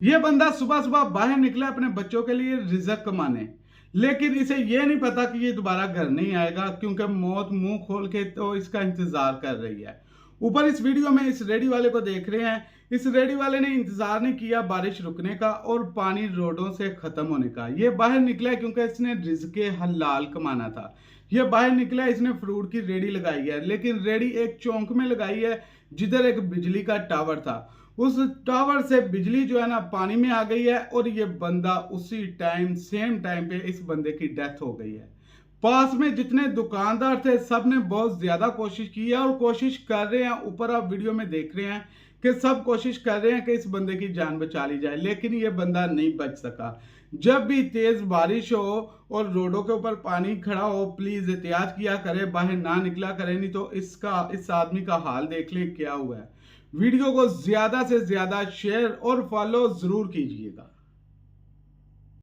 ये बंदा सुबह सुबह बाहर निकला अपने बच्चों के लिए रिज़्क कमाने, लेकिन इसे ये नहीं पता कि ये दोबारा घर नहीं आएगा, क्योंकि मौत मुंह खोल के तो इसका इंतजार कर रही है। ऊपर इस वीडियो में इस रेडी वाले को देख रहे हैं। इस रेडी वाले ने इंतजार नहीं किया बारिश रुकने का और पानी रोडों से खत्म होने का। ये बाहर निकला क्योंकि इसने रिज़्क हलाल कमाना था। ये बाहर निकला, इसने फ्रूट की रेडी लगाई है, लेकिन रेडी एक चौक में लगाई है जिधर एक बिजली का टावर था। उस टावर से बिजली जो है ना पानी में आ गई है और ये बंदा उसी टाइम सेम टाइम पे इस बंदे की डेथ हो गई है। पास में जितने दुकानदार थे सब ने बहुत ज्यादा कोशिश की है और कोशिश कर रहे हैं। ऊपर आप वीडियो में देख रहे हैं कि सब कोशिश कर रहे हैं कि इस बंदे की जान बचा ली जाए, लेकिन ये बंदा नहीं बच सका। जब भी तेज बारिश हो और रोडों के ऊपर पानी खड़ा हो, प्लीज एहतियात किया करे, बाहर ना निकला करे, नहीं तो इस आदमी का हाल देख ले क्या हुआ है। वीडियो को ज्यादा से ज्यादा शेयर और फॉलो जरूर कीजिएगा।